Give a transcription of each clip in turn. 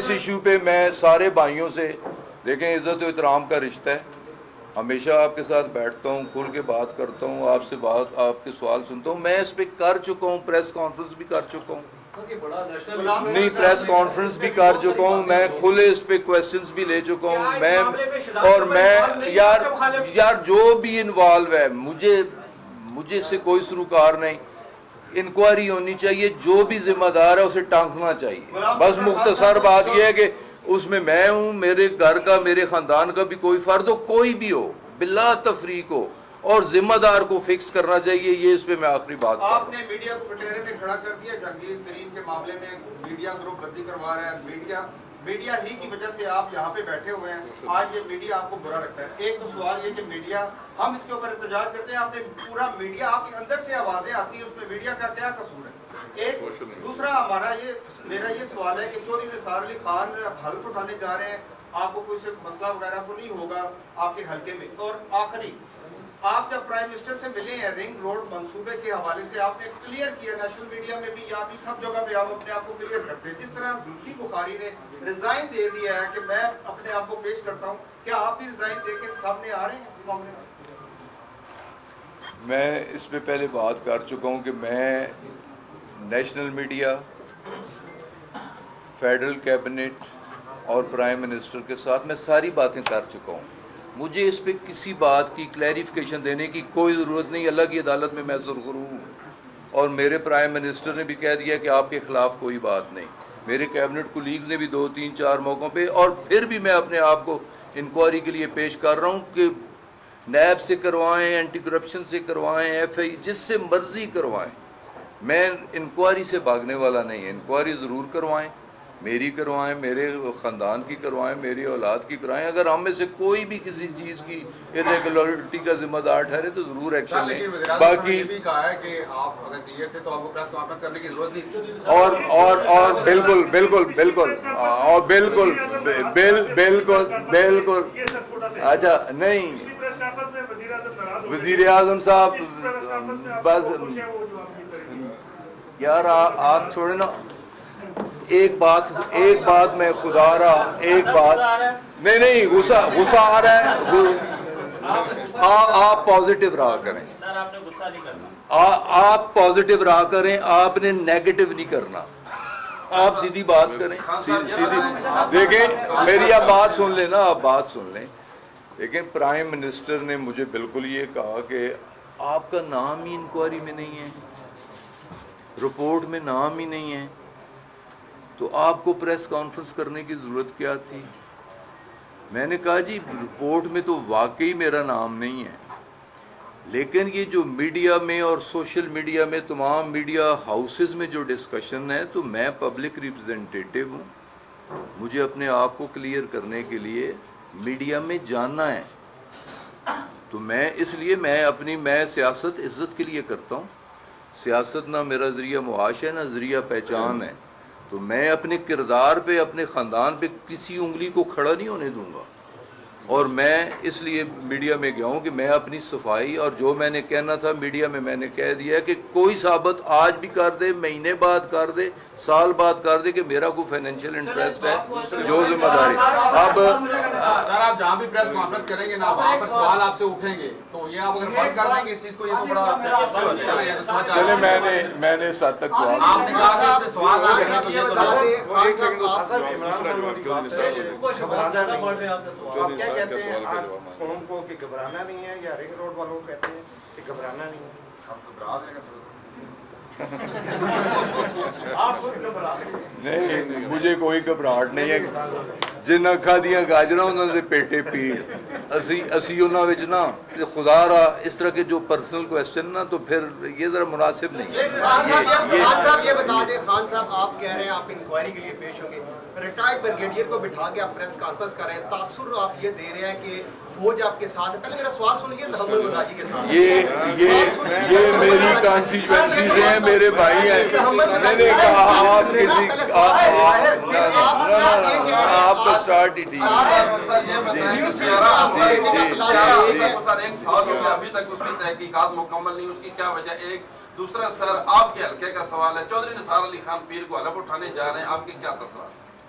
اس issue پہ میں سارے بھائیوں سے دیکھیں عزت و احترام کا رشتہ ہے, ہمیشہ آپ کے ساتھ بیٹھتا ہوں, کھل کے بات کرتا ہوں, آپ سے بات آپ کے سوال سنتا ہوں. میں اس پہ کر چکا ہوں, پریس کانفرنس بھی کر چکا ہوں, نہیں پریس کانفرنس بھی کر چکا ہوں, میں کھلے اس پہ کویسچنز بھی لے چکا ہوں میں, اور میں یار جو بھی انوالو ہے مجھے اس سے کوئی سروکار نہیں. انکوائری ہونی چاہیے, جو بھی ذمہ دار ہے اسے ٹانکنا چاہیے. بس مختصر بات یہ ہے کہ اس میں ہوں, میرے گھر کا میرے خاندان کا بھی کوئی فرد ہو, کوئی بھی ہو, بلا تفریق ہو, اور ذمہ دار کو فکس کرنا چاہیے. یہ اس پہ میں آخری بات کروں. آپ نے میڈیا کو پٹیرے میں کھڑا کر دیا جہانگیر ترین کے معاملے میں, میڈیا گروپ بندی کروا رہا ہے, میڈیا ہی کی وجہ سے آپ یہاں پہ بیٹھے ہوئے ہیں. آج یہ میڈیا آپ کو برا لگتا ہے. ایک تو سوال یہ کہ میڈیا, ہم اس کے اوپر احتجاج کرتے ہیں, آپ نے پورا میڈیا, آپ کے اندر سے آوازیں آتی ہیں, اس میں میڈیا کا کیا قصور ہے؟ ایک دوسرا میرا یہ سوال ہے کہ چودھری نثار علی خان حلف اٹھانے جا رہے ہیں, آپ کو کوئی مسئلہ وغیرہ تو نہیں ہوگا آپ کے حلقے میں؟ اور آخری, آپ جب پرائم منسٹر سے ملے ہیں رنگ روڈ منصوبے کے حوالے سے, آپ نے کلیئر کیا نیشنل میڈیا میں بھی یا بھی سب جگہ پہ آپ اپنے آپ کو کلیئر کرتے ہیں. جس طرح زلفی بخاری نے ریزائن دے دیا ہے کہ میں اپنے آپ کو پیش کرتا ہوں, کیا آپ بھی ریزائن دے کے سامنے آ رہے ہیں اس معاملے میں؟ میں اس پہ پہلے بات کر چکا ہوں کہ میں نیشنل میڈیا, فیڈرل کیبنٹ اور پرائم منسٹر کے ساتھ میں ساری باتیں کر چکا ہوں. مجھے اس پہ کسی بات کی کلیریفیکیشن دینے کی کوئی ضرورت نہیں. اللہ کی عدالت میں سرخرو ہوں, اور میرے پرائم منسٹر نے بھی کہہ دیا کہ آپ کے خلاف کوئی بات نہیں. میرے کیبنٹ کولیگز نے بھی 2 3 4 موقعوں پہ, اور پھر بھی میں اپنے آپ کو انکوائری کے لیے پیش کر رہا ہوں کہ نیب سے کروائیں, اینٹی کرپشن سے کروائیں, ایف آئی جس سے مرضی کروائیں. میں انکوائری سے بھاگنے والا نہیں. انکوائری ضرور کروائیں, میری کروائیں, میرے خاندان کی کروائیں, میری اولاد کی کروائیں. اگر ہم میں سے کوئی بھی کسی چیز کی irregularity کا ذمہ دار ٹھہرے تو ضرور ایکشن لیں. باقی بھی کہا ہے کہ آپ اگر کلیئر تھے تو آپ کو پریس کانفرنس کرنے کی ضرورت نہیں, اور بالکل اچھا نہیں, وزیر اعظم صاحب بس یار آپ چھوڑے نا. ایک بات میں خدا رہا, ایک بات نہیں غصہ آ رہا ہے. آپ پازیٹیو رہا کریں, آپ پازیٹیو رہا کریں, آپ نے نیگیٹو نہیں کرنا. آپ سیدھی بات کریں, سیدھی دیکھیں میری آپ بات سن لیں نا, آپ بات سن لیں. لیکن پرائم منسٹر نے مجھے بالکل یہ کہا کہ آپ کا نام ہی انکوائری میں نہیں ہے, رپورٹ میں نام ہی نہیں ہے, تو آپ کو پریس کانفرنس کرنے کی ضرورت کیا تھی؟ میں نے کہا جی رپورٹ میں تو واقعی میرا نام نہیں ہے, لیکن یہ جو میڈیا میں اور سوشل میڈیا میں تمام میڈیا ہاؤسز میں جو ڈسکشن ہے, تو میں پبلک ریپرزینٹیٹیو ہوں, مجھے اپنے آپ کو کلیئر کرنے کے لیے میڈیا میں جانا ہے. تو میں اس لیے میں سیاست عزت کے لیے کرتا ہوں. سیاست نہ میرا ذریعہ معاش ہے, نہ ذریعہ پہچان ہے. تو میں اپنے کردار پہ, اپنے خاندان پہ کسی انگلی کو کھڑا نہیں ہونے دوں گا. اور میں اس لیے میڈیا میں گیا ہوں کہ میں اپنی صفائی, اور جو میں نے کہنا تھا میڈیا میں نے کہہ دیا کہ کوئی ثابت آج بھی کر دے, مہینے بعد کر دے, سال بعد کر دے کہ میرا کوئی فائنینشیل انٹرسٹ ہے, جو ذمہ داری. اب سر آپ جہاں بھی پریس کانفرنس کریں گے نا, وہاں پر سوال آپ سے اٹھیں گے, تو یہ آپ اگر بند کر دیں گے اس چیز کو, یہ تو بڑا چلے میں نے اس حد تک آپ نے کہا کہ اس پہ سوال آ گیا تو یہ تو کہتے ہیں آپ قوم کو کہ گھبرانا نہیں ہے, یا رنگ روڈ والوں کو کہتے ہیں کہ گھبرانا نہیں ہے؟ آپ خود گھبرا نہیں, مجھے کوئی گھبراہٹ نہیں ہے. جنہیں کھادیاں گاجراں انہوں نے پیٹے پیٹ, اسی انہوں وچ نا خدا را اس طرح کے جو پرسنل کویسچن نا, تو پھر یہ ذرا مناسب نہیں ہے. یہ بتا دیں خان صاحب, آپ کہہ رہے ہیں آپ انکوائری کے لیے پیش ہوں گے, ریٹائرڈ بریگیڈیئر کو بٹھا کے آپ پریس کانفرنس کر رہے ہیں, تاثر آپ یہ دے رہے ہیں کہ فوج آپ کے ساتھ ہے. پہلے میرا سوال سنیے, محمد مزاجی کے ساتھ یہ میری کانسٹیچوئنسی سے ہیں, میرے بھائی ہیں. میں نے کہا آپ کسی آپ کا اسٹارٹ ہی ٹھیک ایک سال ہو گیا ابھی تک اس کی تحقیقات مکمل نہیں, اس کی کیا وجہ؟ ایک دوسرا سر آپ کے حلقے کا سوال ہے, چودھری نثار علی خان پیر کو حلف اٹھانے جا رہے ہیں, آپ کے کیا تاثرات؟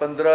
15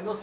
NOC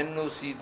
NOC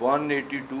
182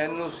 NOC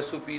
SOP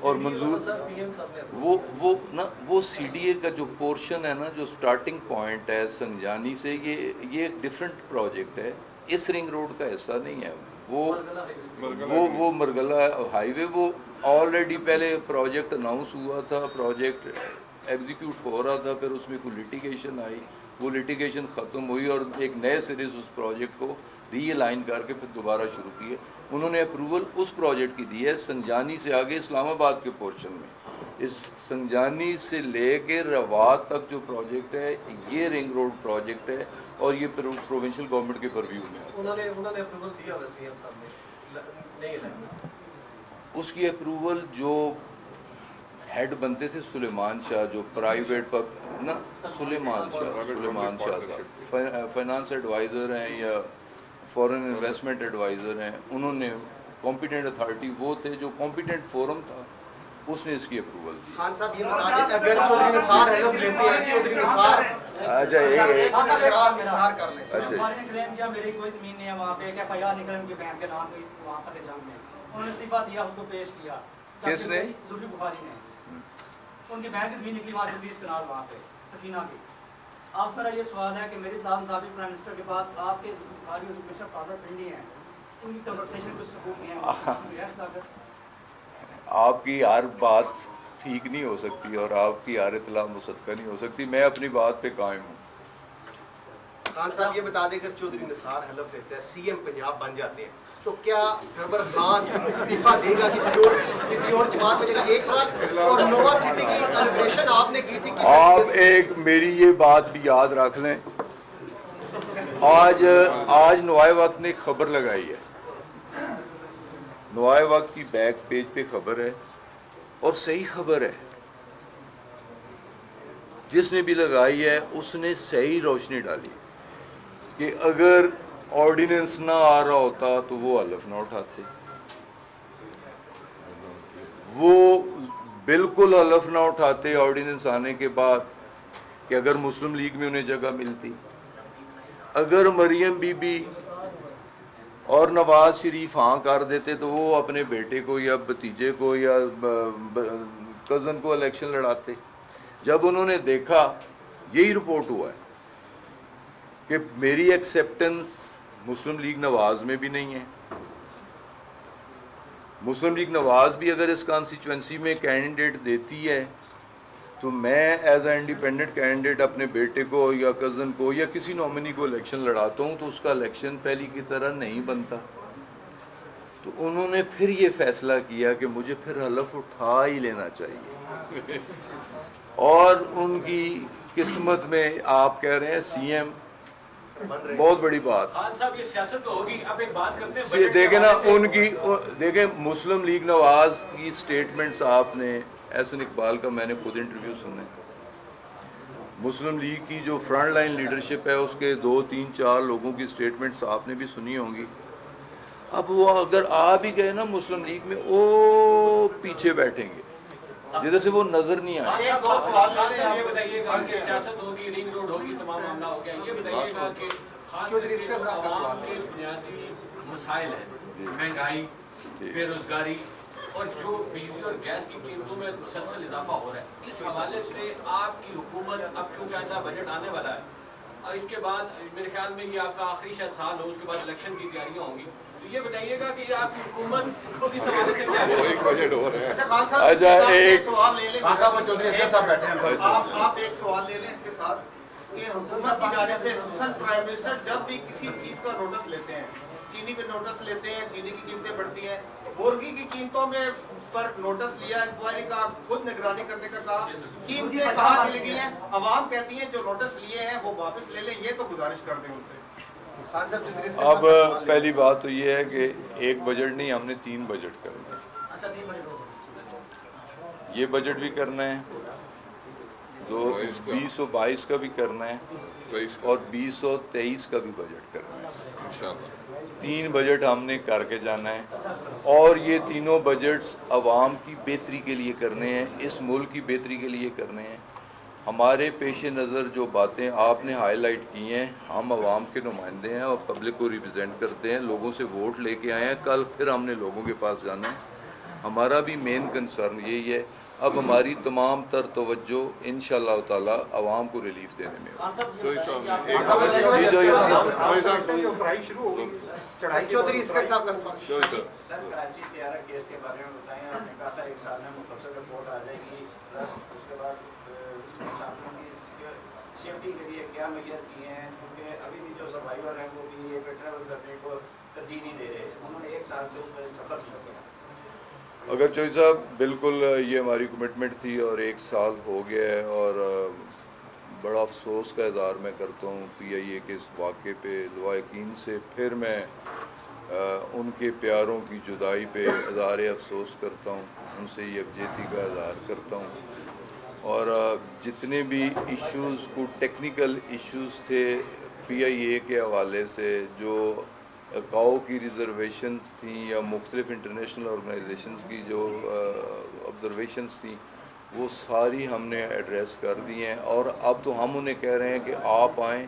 اور منظور وہ سی ڈی اے کا جو پورشن ہے نا، جو سٹارٹنگ پوائنٹ ہے سنجانی سے، یہ ایک ڈیفرنٹ پروجیکٹ ہے، اس رنگ روڈ کا حصہ نہیں ہے وہ مرگلہ ہائی وے، وہ آلریڈی پہلے پروجیکٹ اناؤنس ہوا تھا، پروجیکٹ ایگزیکیوٹ ہو رہا تھا، پھر اس میں کوئی لیٹیگیشن آئی، وہ لیٹیگیشن ختم ہوئی اور ایک نئے سرے سے اس پروجیکٹ کو ری الائن کر کے پھر دوبارہ شروع کیے۔ انہوں نے اپروول اس پروجیکٹ کی دی ہے سنجانی سے آگے اسلام آباد کے پورشن میں، اس سنجانی سے لے کے روات تک جو پروجیکٹ ہے یہ رنگ روڈ پروجیکٹ ہے اور یہ پروونشل گورنمنٹ کے پرویو میں ہے۔ انہوں نے اپروول دیا ہے سی ایم صاحب نے، نہیں ہے اس کی اپروول جو ہیڈ بنتے تھے سلیمان شاہ، جو پرائیویٹ نا سلیمان شاہ صاحب فائنانس ایڈوائزر ہیں یا فورن انویسٹمنٹ ایڈوائزر ہیں، انہوں نے کمپیٹنٹ اتھارٹی وہ تھے، جو کمپیٹنٹ فورم تھا اس نے اس کی اپروول دی۔ خان صاحب یہ بتا دیں اگر چودھری نثار حلف لیتے ہیں، چودھری نثار نثار کر لیں، کلیم کیا میری کوئی زمین نہیں ہے وہاں پہ، ایک ایف آئی آر نکل ان کی بہن کے نام پہ وہاں فتح جنگ میں، انہوں نے استعفیٰ دیا، اس کو پیش کیا۔ کس نے؟ زلفی بخاری نے۔ ان کی بہن کی زمین نکلی وہاں سے 30 کنال وہاں پہ سکینہ کی۔ آپ سے میرا یہ سوال ہے کہ میری اطلاع مطابق پرائم منسٹر کے پاس آپ کے زلفی بخاری اور کمشنر فادر پنڈی ہیں، ان کی کنورسیشن کچھ ثبوت نہیں ہے، آپ کی ہر بات ٹھیک نہیں ہو سکتی اور آپ کی ہر اطلاع مصدقہ نہیں ہو سکتی، میں اپنی بات پہ قائم ہوں۔ خان صاحب یہ بتا دیں اگر چودھری نثار حلف لیتے ہیں، سی ایم پنجاب بن جاتے ہیں، تو کیا سرور خان استعفیٰ دے گا کسی اور جماعت میں جگہ؟ ایک سوال، اور نووا سٹی کی انوگریشن آپ نے کی تھی، آپ ایک میری یہ بات بھی یاد رکھ لیں، آج نوائے وقت نے ایک خبر لگائی ہے، نوائے وقت کی بیک پیج پہ خبر ہے اور صحیح خبر ہے، جس نے بھی لگائی ہے اس نے صحیح روشنی ڈالی کہ اگر آرڈیننس نہ آ رہا ہوتا تو وہ حلف نہ اٹھاتے، وہ بالکل حلف نہ اٹھاتے آرڈیننس آنے کے بعد کہ اگر مسلم لیگ میں انہیں جگہ ملتی، اگر مریم بی بی اور نواز شریف ہاں کر دیتے تو وہ اپنے بیٹے کو یا بھتیجے کو یا کزن کو الیکشن لڑاتے۔ جب انہوں نے دیکھا، یہی رپورٹ ہوا ہے کہ میری ایکسیپٹنس مسلم لیگ نواز میں بھی نہیں ہے، مسلم لیگ نواز بھی اگر اس کانسٹیچوئنسی میں کینڈیڈیٹ دیتی ہے تو میں ایز اے انڈیپینڈنٹ کینڈیڈیٹ اپنے بیٹے کو یا کزن کو یا کسی نومنی کو الیکشن لڑاتا ہوں تو اس کا الیکشن پہلی کی طرح نہیں بنتا۔ تو انہوں نے پھر یہ فیصلہ کیا کہ مجھے پھر حلف اٹھا ہی لینا چاہیے، اور ان کی قسمت میں آپ کہہ رہے ہیں سی ایم، بہت بڑی بات۔ خان صاحب یہ سیاست تو ہوگی، اب ایک بات کرتے ہیں، دیکھیں نا ان کی، دیکھیں مسلم لیگ نواز کی سٹیٹمنٹس آپ نے، احسن اقبال کا میں نے خود انٹرویو سنا ہے، مسلم لیگ کی جو فرنٹ لائن لیڈرشپ ہے اس کے 2 3 4 لوگوں کی سٹیٹمنٹس آپ نے بھی سنی ہوں گی۔ اب وہ اگر آ بھی گئے نا مسلم لیگ میں، وہ پیچھے بیٹھیں گے جدھر سے وہ نظر نہیں آئے۔ یہ بتائیے گا کہ سیاست ہوگی، رنگ روڈ ہوگی، تمام معاملہ ہو گیا، یہ بتائیے گا کہ خاص عوام کے بنیادی مسائل ہیں، مہنگائی، بے روزگاری اور جو بجلی اور گیس کی قیمتوں میں مسلسل اضافہ ہو رہا ہے، اس حوالے سے آپ کی حکومت اب کیونکہ ایسا بجٹ آنے والا ہے اور اس کے بعد میرے خیال میں یہ آپ کا آخری شاید سال ہو، اس کے بعد الیکشن کی تیاریاں ہوں گی، تو یہ بتائیے گا کہ آپ کی حکومت کو اس حوالے سے کیا ہے؟ اچھا ایک سوال لے لیں، آپ ایک سوال لے لیں اس کے ساتھ کہ حکومت کی جانب سے خصوصاً پرائم منسٹر جب بھی کسی چیز کا نوٹس لیتے ہیں، چینی پہ نوٹس لیتے ہیں، چینی کی قیمتیں بڑھتی ہیں، مرغی کی قیمتوں میں پر نوٹس لیا، انکوائری کا، خود نگرانی کرنے کا کہا، قیمتیں کہاں چلی گئی ہیں، عوام کہتی ہیں جو نوٹس لیے ہیں وہ واپس لے لیں، یہ تو گزارش کر دیں ان سے۔ اب پہلی بات تو یہ ہے کہ ایک بجٹ نہیں، ہم نے 3 بجٹ کرنے ہیں، یہ بجٹ بھی کرنا ہے، 2022 کا بھی کرنا ہے اور 2023 کا بھی بجٹ کرنا ہے، 3 بجٹ ہم نے کر کے جانا ہے، اور یہ تینوں بجٹس عوام کی بہتری کے لیے کرنے ہیں، اس ملک کی بہتری کے لیے کرنے ہیں۔ ہمارے پیش نظر جو باتیں آپ نے ہائی لائٹ کی ہیں، ہم عوام کے نمائندے ہیں اور پبلک کو ریپرزینٹ کرتے ہیں، لوگوں سے ووٹ لے کے آئے ہیں، کل پھر ہم نے لوگوں کے پاس جانا ہے، ہمارا بھی مین کنسرن یہی ہے. اب ہماری تمام تر توجہ انشاءاللہ تعالی عوام کو ریلیف دینے میں چڑھائی چودھری اسکر صاحب کا سوال. سر کراچی طیارہ کیس کے بارے میں بتائیں. آپ نے کہا تھا 1 سال میں مفصل رپورٹ آ جائے گی. اس کے بعد ساتھیوں کی سیفٹی کے لیے کیا میجر کیے ہیں, کیونکہ ابھی بھی جو سروائیور ہیں وہ بھی یہ ٹریول کرنے کو ترجیح نہیں دے رہے. انہوں نے 1 سال سے اوپر سفر کیا. اگر چوہدری صاحب بالکل یہ ہماری کمٹمنٹ تھی اور 1 سال ہو گیا ہے, اور بڑا افسوس کا اظہار میں کرتا ہوں پی آئی اے کے اس واقعے پہ. لوح یقین سے پھر میں ان کے پیاروں کی جدائی پہ اظہار افسوس کرتا ہوں, ان سے یکجہتی کا اظہار کرتا ہوں. اور جتنے بھی ایشوز کو ٹیکنیکل ایشوز تھے پی آئی اے کے حوالے سے, جو کاؤ کی ریزرویشنز تھیں یا مختلف انٹرنیشنل آرگنائزیشنز کی جو آبزرویشنز تھیں, وہ ساری ہم نے ایڈریس کر دی ہیں. اور اب تو ہم انہیں کہہ رہے ہیں کہ آپ آئیں,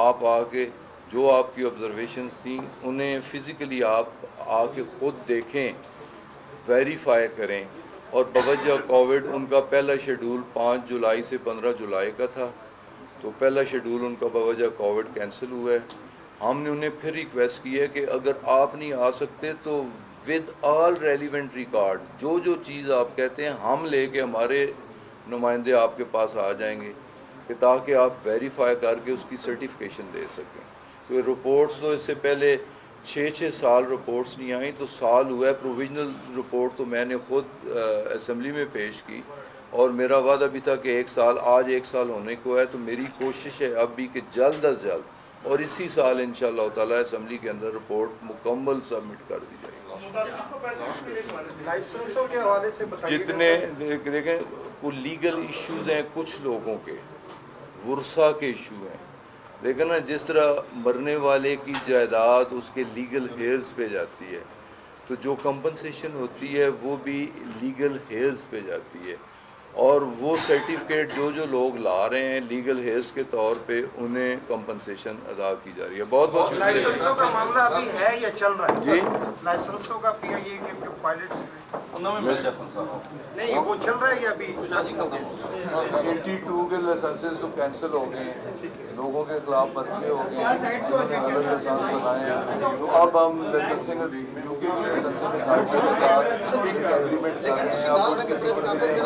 آپ آ کے جو آپ کی آبزرویشنز تھیں انہیں فزیکلی آپ آ کے خود دیکھیں, ویریفائی کریں. اور بوجہ کووڈ ان کا پہلا شیڈول 5 جولائی سے 15 جولائی کا تھا, تو پہلا شیڈول ان کا بوجہ کووڈ کینسل ہوا ہے. ہم نے انہیں پھر ریکویسٹ کی ہے کہ اگر آپ نہیں آ سکتے تو ود آل ریلیونٹ ریکارڈ جو چیز آپ کہتے ہیں ہم لے کے ہمارے نمائندے آپ کے پاس آ جائیں گے, کہ تاکہ آپ ویریفائی کر کے اس کی سرٹیفکیشن دے سکیں. تو رپورٹس تو اس سے پہلے 6 سال رپورٹس نہیں آئیں, تو سال ہوا ہے. پروویژنل رپورٹ تو میں نے خود اسمبلی میں پیش کی, اور میرا وعدہ بھی تھا کہ 1 سال, آج 1 سال ہونے کو ہے. تو میری کوشش ہے اب بھی کہ جلد از جلد اور اسی سال انشاءاللہ تعالی اسمبلی کے اندر رپورٹ مکمل سبمٹ کر دی جائے گی. لائسنسوں کے حوالے سے جتنے دیکھیں وہ لیگل ایشوز ہیں, کچھ لوگوں کے ورثہ کے ایشو ہیں. دیکھیں نا, جس طرح مرنے والے کی جائیداد اس کے لیگل ہیئرز پہ جاتی ہے, تو جو کمپنسیشن ہوتی ہے وہ بھی لیگل ہیئرز پہ جاتی ہے. اور وہ سرٹیفکیٹ جو لوگ لا رہے ہیں لیگل ہیئرز کے طور پہ انہیں کمپنسیشن ادا کی جا رہی ہے. بہت بہت شکریہ. لائسنسوں کا معاملہ ابھی ہے یا چل رہا ہے؟ جی لائسنسوں کا پی آئی اے کے جو پائلٹس نہیں, وہ چل رہا ہے یا ابھی 82 کے لائسنسز تو کینسل ہو گئے ہیں, لوگوں کے خلاف پرچے ہو گئے ہیں, الگ لائسنس بنائے ہیں. تو اب ہم لائسنسنگ اتھارٹی کے ساتھ ایگریمنٹ کر رہے ہیں.